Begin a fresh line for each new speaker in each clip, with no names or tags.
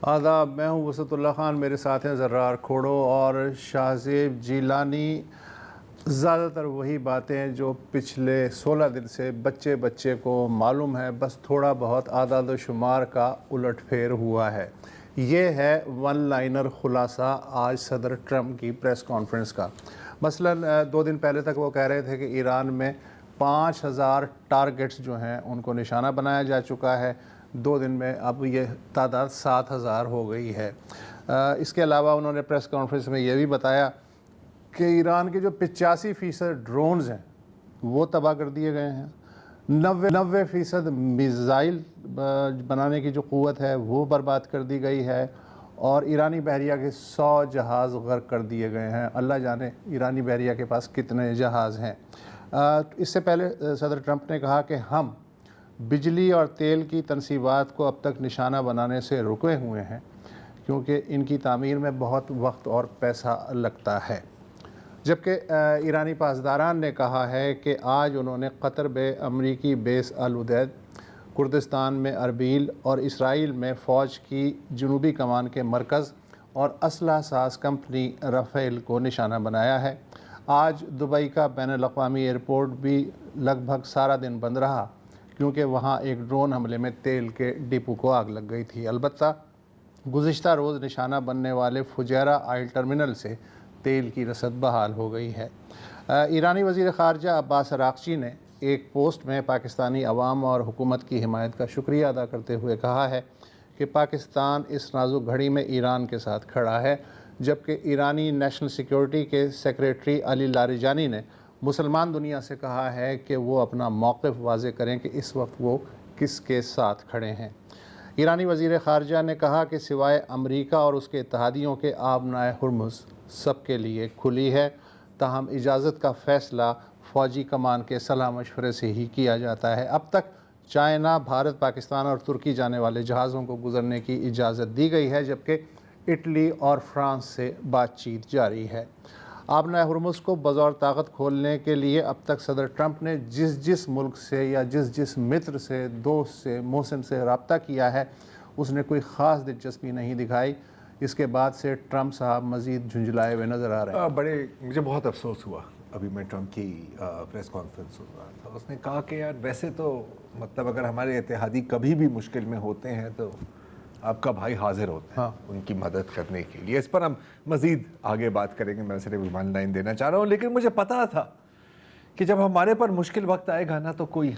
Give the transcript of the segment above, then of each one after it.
آداب، میں ہوں وسعت اللہ خان، میرے ساتھ ہیں زرار کھوڑو اور شاہزیب جیلانی۔ زیادہ تر وہی باتیں جو پچھلے 16 دن سے بچے کو معلوم ہے، بس تھوڑا بہت اعداد و شمار کا الٹ پھیر ہوا ہے۔ یہ ہے ون لائنر خلاصہ آج صدر ٹرمپ کی پریس کانفرنس کا۔ مثلاً 2 دن پہلے تک وہ کہہ رہے تھے کہ ایران میں 5000 ٹارگٹس جو ہیں ان کو نشانہ بنایا جا چکا ہے۔ 2 دن میں اب یہ تعداد 7000 ہو گئی ہے۔ اس کے علاوہ انہوں نے پریس کانفرنس میں یہ بھی بتایا کہ ایران کے جو 85% ڈرونز ہیں وہ تباہ کر دیے گئے ہیں، 90% میزائل بنانے کی جو قوت ہے وہ برباد کر دی گئی ہے، اور ایرانی بحریہ کے 100 جہاز غرق کر دیے گئے ہیں۔ اللہ جانے ایرانی بحریہ کے پاس کتنے جہاز ہیں۔ اس سے پہلے صدر ٹرمپ نے کہا کہ ہم بجلی اور تیل کی تنصیبات کو اب تک نشانہ بنانے سے رکے ہوئے ہیں، کیونکہ ان کی تعمیر میں بہت وقت اور پیسہ لگتا ہے۔ جبکہ ایرانی پاسداران نے کہا ہے کہ آج انہوں نے قطر میں امریکی بیس العدید، کردستان میں اربیل اور اسرائیل میں فوج کی جنوبی کمان کے مرکز اور اسلحہ ساز کمپنی رافیل کو نشانہ بنایا ہے۔ آج دبئی کا بین الاقوامی ایئرپورٹ بھی لگ بھگ سارا دن بند رہا، کیونکہ وہاں ایک ڈرون حملے میں تیل کے ڈپو کو آگ لگ گئی تھی۔ البتہ گزشتہ روز نشانہ بننے والے فجیرہ آئل ٹرمینل سے تیل کی رسد بحال ہو گئی ہے۔ ایرانی وزیر خارجہ عباس عراقچی نے ایک پوسٹ میں پاکستانی عوام اور حکومت کی حمایت کا شکریہ ادا کرتے ہوئے کہا ہے کہ پاکستان اس نازک گھڑی میں ایران کے ساتھ کھڑا ہے، جبکہ ایرانی نیشنل سیکیورٹی کے سیکریٹری علی لاریجانی نے مسلمان دنیا سے کہا ہے کہ وہ اپنا موقف واضح کریں کہ اس وقت وہ کس کے ساتھ کھڑے ہیں۔ ایرانی وزیر خارجہ نے کہا کہ سوائے امریکہ اور اس کے اتحادیوں کے آبنائے ہرمز سب کے لیے کھلی ہے، تاہم اجازت کا فیصلہ فوجی کمان کے صلاح مشورے سے ہی کیا جاتا ہے۔ اب تک چائنا، بھارت، پاکستان اور ترکی جانے والے جہازوں کو گزرنے کی اجازت دی گئی ہے، جبکہ اٹلی اور فرانس سے بات چیت جاری ہے۔ آبنائے ہرمز کو بطور طاقت کھولنے کے لیے اب تک صدر ٹرمپ نے جس ملک سے یا جس متر سے، دوست سے، محسن سے رابطہ کیا ہے، اس نے کوئی خاص دلچسپی نہیں دکھائی۔ اس کے بعد سے ٹرمپ صاحب مزید جھنجھلائے ہوئے نظر آ رہے ہیں۔
مجھے بہت افسوس ہوا ابھی میں ٹرمپ کی پریس کانفرنس سن رہا تھا۔ اس نے کہا کہ یار ویسے تو مطلب اگر ہمارے اتحادی کبھی بھی مشکل میں ہوتے ہیں تو آپ کا بھائی حاضر ہوتا ہے ان کی مدد کرنے کے لیے۔ اس پر ہم مزید آگے بات کریں گے، میں صرف ون لائن دینا چاہ رہا ہوں، لیکن مجھے پتا تھا کہ جب ہمارے پر مشکل وقت آئے گا نا تو کوئی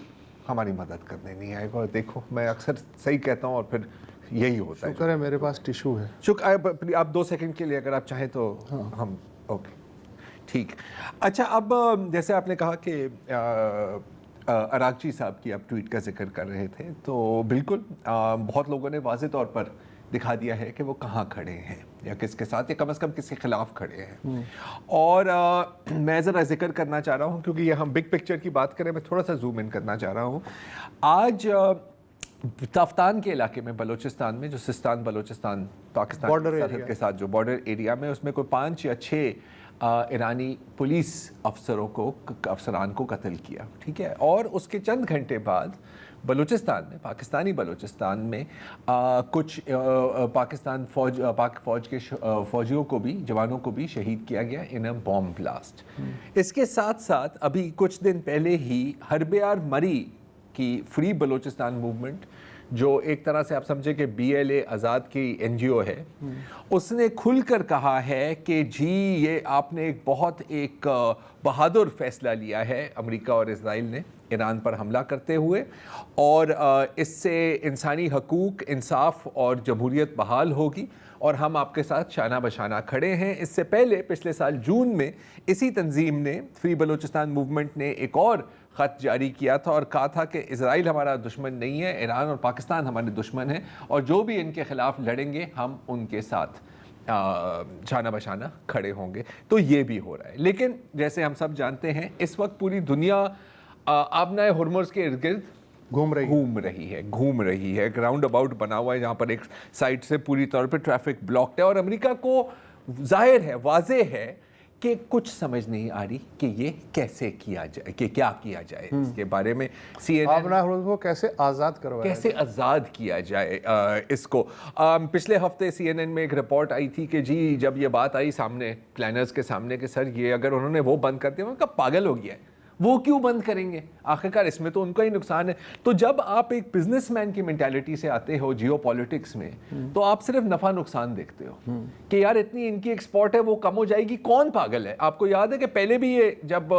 ہماری مدد کرنے نہیں آئے گا۔ اور دیکھو میں اکثر صحیح کہتا ہوں اور پھر یہی ہوتا ہے۔
شکر ہے میرے پاس ٹیشو ہے۔
شکر، آپ 2 سیکنڈ کے لیے اگر آپ چاہیں تو ہم اوکے ٹھیک۔ اچھا، اب جیسے آپ نے کہا کہ عراقچی صاحب کی آپ ٹویٹ کا ذکر کر رہے تھے، تو بالکل بہت لوگوں نے واضح طور پر دکھا دیا ہے کہ وہ کہاں کھڑے ہیں یا کس کے ساتھ، یا کم از کم کس کے خلاف کھڑے ہیں۔ اور میں ذرا ذکر کرنا چاہ رہا ہوں، کیونکہ یہ ہم بگ پکچر کی بات کریں، میں تھوڑا سا زوم ان کرنا چاہ رہا ہوں۔ آج تافتان کے علاقے میں بلوچستان میں، جو سستان بلوچستان پاکستان سرحد کے ساتھ جو بارڈر ایریا میں، اس میں کوئی 5 یا 6 ایرانی پولیس افسران کو قتل کیا، ٹھیک ہے۔ اور اس کے چند گھنٹے بعد بلوچستان میں، پاکستانی بلوچستان میں کچھ پاک فوج کے فوجیوں کو بھی، جوانوں کو بھی شہید کیا گیا ان اے بومب بلاسٹ۔ اس کے ساتھ ساتھ ابھی کچھ دن پہلے ہی ہربیار مری کی فری بلوچستان موومنٹ، جو ایک طرح سے آپ سمجھے کہ BLA آزاد کی NGO ہے، اس نے کھل کر کہا ہے کہ جی یہ آپ نے ایک بہادر فیصلہ لیا ہے امریکہ اور اسرائیل نے ایران پر حملہ کرتے ہوئے، اور اس سے انسانی حقوق، انصاف اور جمہوریت بحال ہوگی، اور ہم آپ کے ساتھ شانہ بشانہ کھڑے ہیں۔ اس سے پہلے پچھلے سال جون میں اسی تنظیم نے، فری بلوچستان موومنٹ نے، ایک اور خط جاری کیا تھا اور کہا تھا کہ اسرائیل ہمارا دشمن نہیں ہے، ایران اور پاکستان ہمارے دشمن ہیں، اور جو بھی ان کے خلاف لڑیں گے ہم ان کے ساتھ شانہ بشانہ کھڑے ہوں گے۔ تو یہ بھی ہو رہا ہے، لیکن جیسے ہم سب جانتے ہیں اس وقت پوری دنیا آبنائے ہرمز کے ارد گرد گھوم رہی ہے۔ ایک راؤنڈ اباؤٹ بنا ہوا ہے جہاں پر ایک سائڈ سے پوری طور پہ ٹریفک بلاکڈ ہے، اور امریکہ کو ظاہر ہے، واضح ہے کہ کچھ سمجھ نہیں آ رہی کہ یہ کیسے کیا جائے, کہ کیا کیا جائے اس کے بارے میں.
آبنا ہرمز کو کیسے آزاد کروایا
کیسے آزاد کیا جائے اس کو. پچھلے ہفتے سی این این میں ایک رپورٹ آئی تھی کہ جی جب یہ بات آئی سامنے پلانرز کے سامنے کہ سر یہ اگر انہوں نے وہ بند کر دیا, ان کا پاگل ہو گیا ہے, وہ کیوں بند کریں گے, آخرکار اس میں تو ان کا ہی نقصان ہے. تو جب آپ ایک بزنس مین کی مینٹیلٹی سے آتے ہو جیو پالیٹکس میں, تو آپ صرف نفع نقصان دیکھتے ہو کہ یار اتنی ان کی ایکسپورٹ ہے وہ کم ہو جائے گی. کون پاگل ہے؟ آپ کو یاد ہے کہ پہلے بھی یہ جب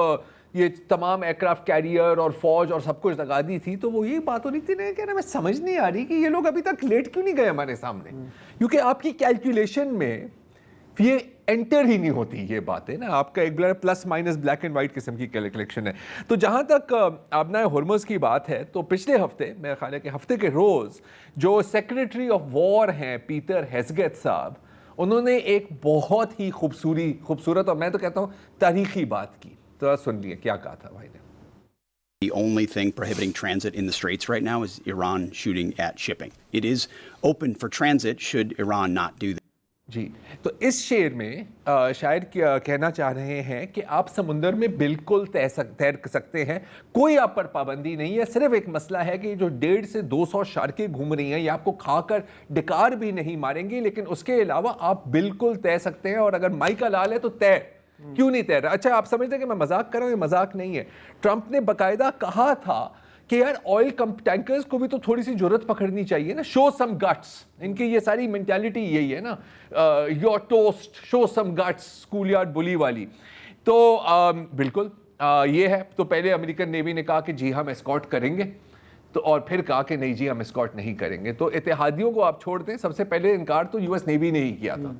یہ تمام ایئرکرافٹ کیریئر اور فوج اور سب کچھ لگا دی تھی تو وہ یہی بات ہو رہی تھی نا کہ ہمیں سمجھ نہیں آ رہی کہ یہ لوگ ابھی تک لیٹ کیوں نہیں گئے ہمارے سامنے, کیونکہ آپ کی کیلکولیشن میں یہ انٹر ہی نہیں ہوتی یہ بات ہے نا. آپ کا ایک plus minus black and white قسم کی کیلکولیشن ہے. تو جہاں تک آبنا ہرمز کی بات ہے تو پچھلے ہفتے میرا خیال ہے کہ ہفتے کے روز جو سیکریٹری آف وار ہیں پیٹر ہیزگیت صاحب, انہوں نے ایک بہت ہی خوبصورت اور میں تو کہتا ہوں تاریخی بات کی. تو سن لیے کیا کہا تھا بھائی نے.
The only thing prohibiting transit in the Straits right now is Iran shooting at shipping. It is open for transit should Iran not do that.
جی تو اس شعر میں شاعر کہنا چاہ رہے ہیں کہ آپ سمندر میں بالکل تیر سکتے ہیں, کوئی آپ پر پابندی نہیں ہے. صرف ایک مسئلہ ہے کہ جو 150 سے 200 شارکیں گھوم رہی ہیں یہ آپ کو کھا کر ڈکار بھی نہیں ماریں گی, لیکن اس کے علاوہ آپ بالکل تیر سکتے ہیں. اور اگر مائی کا لال ہے تو تیر کیوں نہیں تیر رہا. اچھا آپ سمجھتے ہیں کہ میں مذاق کر رہا ہوں, یہ مذاق نہیں ہے. ٹرمپ نے باقاعدہ کہا تھا کہ یار آئل ٹینکرز کو بھی تو تھوڑی سی جرت پکڑنی چاہیے نا, شو سم گٹس. ان کی یہ ساری مینٹیلٹی یہی ہے نا, you're toast show some guts, school yard bully والی. تو بالکل یہ ہے. تو پہلے امریکن نیوی نے کہا کہ جی ہم اسکارٹ کریں گے, تو اور پھر کہا کہ نہیں جی ہم اسکارٹ نہیں کریں گے. تو اتحادیوں کو آپ چھوڑ دیں, سب سے پہلے انکار تو یو ایس نیوی نے ہی کیا تھا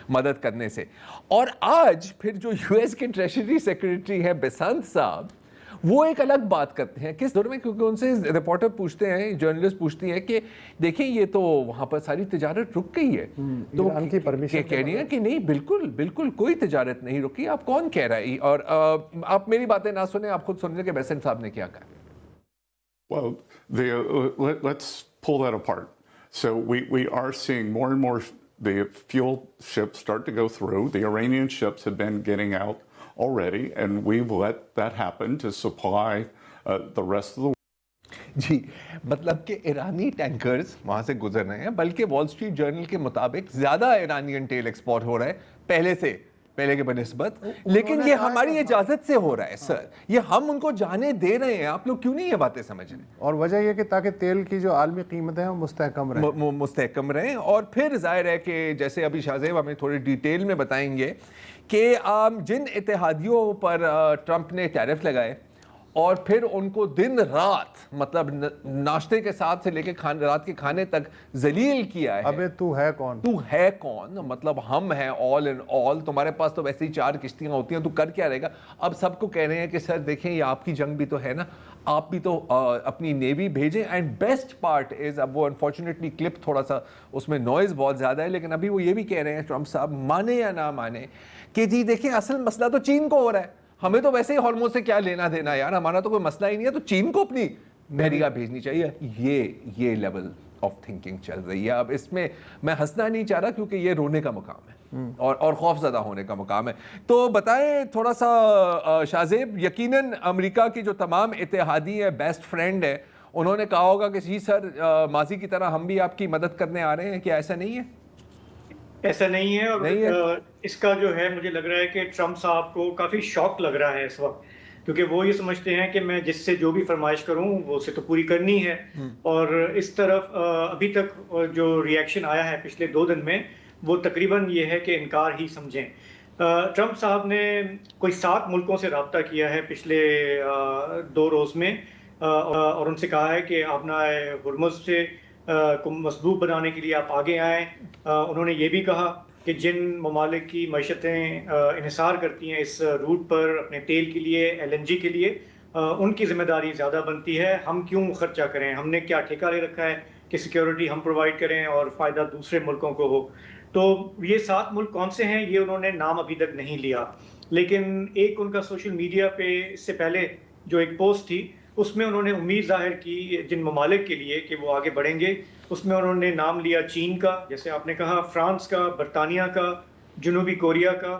مدد کرنے سے. اور آج پھر جو یو ایس کے ٹریجری سیکریٹری ہیں بیسنت صاحب, وہ ایک الگ بات کرتے ہیں. کس دور میں؟ کیونکہ ان سے رپورٹر پوچھتے ہیں, جرنلسٹ پوچھتی ہیں کہ دیکھیں یہ تو وہاں پر ساری تجارت رک گئی ہے, تو کہہ رہی ہیں کہ نہیں بالکل کوئی تجارت نہیں رکی. آپ کون کہہ رہا ہے؟ اور آپ میری باتیں نہ سنیں, آپ خود سن لیں کہ بیسنٹ صاحب نے کیا کہا.
Well, let's pull that apart. So we are seeing more and more the fuel ships start to go through. The Iranian ships have been getting out already, and we've let that happen to supply the rest of the world.
جی مطلب کہ ایرانی tankers وہاں سے گزر رہے ہیں, بلکہ وال اسٹریٹ جرنل کے مطابق زیادہ ایرانین تیل ایکسپورٹ ہو رہا ہے پہلے کے بنسبت, لیکن یہ ہماری اجازت سے ہو رہا ہے. سر یہ ہم ان کو جانے دے رہے ہیں, آپ لوگ کیوں نہیں یہ باتیں سمجھ رہے ہیں؟
اور وجہ یہ کہ تاکہ تیل کی جو عالمی قیمتیں ہیں وہ
مستحکم رہیں. اور پھر ظاہر ہے کہ جیسے ابھی شاہ زیب ہمیں تھوڑی ڈیٹیل میں بتائیں گے کہ جن اتحادیوں پر ٹرمپ نے ٹیرف لگائے اور پھر ان کو دن رات مطلب ناشتے کے ساتھ سے لے کے رات کے کھانے تک ذلیل کیا ہے.
ابے تو ہے کون
مطلب ہم ہیں آل ان آل, تمہارے پاس تو ویسے ہی 4 کشتیاں ہوتی ہیں, تو کر کیا رہے گا. اب سب کو کہہ رہے ہیں کہ سر دیکھیں یہ آپ کی جنگ بھی تو ہے نا, آپ بھی تو اپنی نیوی بھیجیں. اینڈ بیسٹ پارٹ از, اب وہ انفارچونیٹلی کلپ تھوڑا سا اس میں نوائز بہت زیادہ ہے, لیکن ابھی وہ یہ بھی کہہ رہے ہیں ٹرمپ صاحب, مانے یا نہ مانے, کہ جی دیکھیں اصل مسئلہ تو چین کو ہو رہا ہے, ہمیں تو ویسے ہی ہارموز سے کیا لینا دینا یار, ہمارا تو کوئی مسئلہ ہی نہیں ہے, تو چین کو اپنی بحریہ بھیجنی چاہیے. یہ لیول آف تھنکنگ چل رہی ہے. اب اس میں میں ہنسنا نہیں چاہ رہا کیونکہ یہ رونے کا مقام ہے اور خوف زدہ ہونے کا مقام ہے. تو بتائیں تھوڑا سا شاہ زیب, یقیناً امریکہ کی جو تمام اتحادی ہیں, بیسٹ فرینڈ ہے, انہوں نے کہا ہوگا کہ جی سر ماضی کی طرح ہم بھی آپ کی مدد کرنے آ رہے ہیں, کیا ایسا نہیں ہے؟
ایسا نہیں ہے. اور اس کا جو ہے مجھے لگ رہا ہے کہ ٹرمپ صاحب کو کافی شوق لگ رہا ہے اس وقت, کیونکہ وہ یہ سمجھتے ہیں کہ میں جس سے جو بھی فرمائش کروں وہ اسے تو پوری کرنی ہے. اور اس طرف ابھی تک جو ریئیکشن آیا ہے پچھلے 2 دن میں وہ تقریباً یہ ہے کہ انکار ہی سمجھیں. ٹرمپ صاحب نے کوئی 7 ملکوں سے رابطہ کیا ہے پچھلے 2 روز میں, اور ان سے کہا ہے کہ آبنا ہرمز سے کو مسدود بنانے کے لیے آپ آگے آئیں. انہوں نے یہ بھی کہا کہ جن ممالک کی معیشتیں انحصار کرتی ہیں اس روٹ پر اپنے تیل کے لیے, LNG کے لیے, ان کی ذمہ داری زیادہ بنتی ہے. ہم کیوں خرچہ کریں, ہم نے کیا ٹھیکہ لے رکھا ہے کہ سیکیورٹی ہم پرووائڈ کریں اور فائدہ دوسرے ملکوں کو ہو. تو یہ 7 ملک کون سے ہیں یہ انہوں نے نام ابھی تک نہیں لیا, لیکن ایک ان کا سوشل میڈیا پہ اس سے پہلے جو ایک پوسٹ تھی اس میں انہوں نے امید ظاہر کی جن ممالک کے لیے کہ وہ آگے بڑھیں گے. اس میں انہوں نے نام لیا چین کا, جیسے آپ نے کہا, فرانس کا, برطانیہ کا, جنوبی کوریا کا,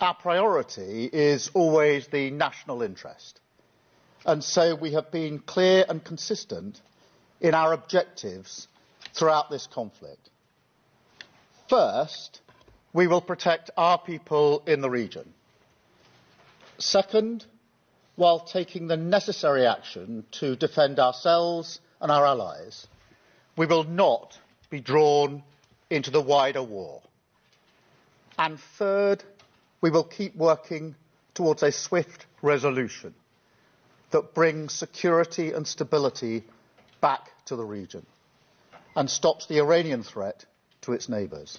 Our priority is always the national interest. And so we have been clear and consistent in our objectives throughout this conflict. First, we will protect our people in the region. Second, while taking the necessary action to defend ourselves and our allies, we will not be drawn into the wider war. And third, we will keep working towards a swift resolution that brings security and stability back to the region and stops the Iranian threat to its neighbours.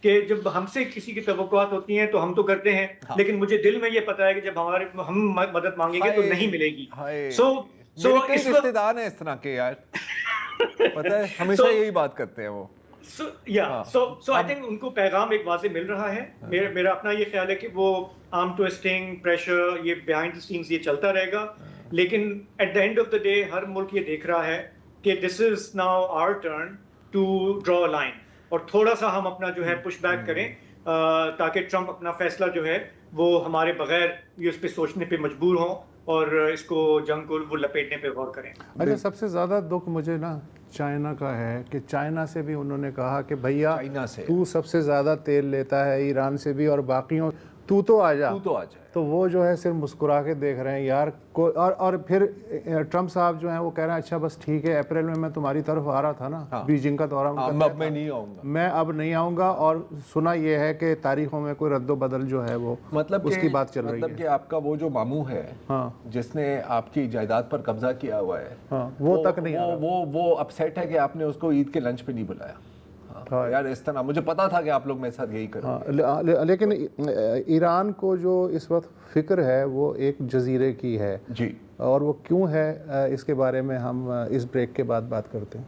کہ جب ہم سے کسی کی توقعات ہوتی ہیں تو ہم تو کرتے ہیں, لیکن مجھے دل میں یہ پتا ہے کہ جب ہم مدد مانگیں گے تو نہیں ملے گی. سو
میرے کئی رشتے دار ہیں اس طرح کے یار, پتہ ہے ہمیشہ یہی بات کرتے ہیں وہ.
سو آئی تھنک ان کو پیغام ایک واضح مل رہا ہے. میرا اپنا یہ خیال ہے کہ وہ آرم ٹویسٹنگ, پریشر, یہ بیہائنڈ دی سینز یہ چلتا رہے گا, لیکن at the end of the day ہر ملک یہ دیکھ رہا ہے کہ this is now our turn to draw a line, اور تھوڑا سا ہم اپنا جو ہے پش بیک کریں تاکہ ٹرمپ اپنا فیصلہ جو ہے وہ ہمارے بغیر یہ اس پہ سوچنے پہ مجبور ہوں اور اس کو جنگ کو وہ لپیٹنے پہ غور کریں.
اچھا, سب سے زیادہ دکھ مجھے نا چائنا کا ہے کہ چائنا سے بھی انہوں نے کہا کہ بھیا تو سب سے زیادہ تیل لیتا ہے, ایران سے بھی, اور باقیوں تو آ جا, تو وہ جو ہے صرف مسکرا کے دیکھ رہے ہیں یار. اور پھر ٹرمپ صاحب جو ہیں وہ کہہ رہے ہیں اچھا بس ٹھیک ہے, اپریل میں تمہاری طرف آ رہا تھا نا, بیجنگ کا دورہ,
اب میں نہیں آؤں گا,
میں اب نہیں آؤں گا. اور سنا یہ ہے کہ تاریخوں میں کوئی رد و بدل جو ہے وہ
مطلب
اس کی بات چل رہی ہے.
مطلب کہ آپ کا وہ جو ماموں ہے جس نے آپ کی جائیداد پر قبضہ کیا ہوا ہے,
وہ تک نہیں آ رہا,
وہ اپسیٹ ہے کہ آپ نے اس کو عید کے لنچ پہ نہیں بلایا. یار اس طرح مجھے پتا تھا کہ آپ لوگ میرے ساتھ یہی کریں.
لیکن ایران کو جو اس وقت فکر ہے وہ ایک جزیرے کی ہے
جی,
اور وہ کیوں ہے اس کے بارے میں ہم اس بریک کے بعد بات کرتے ہیں.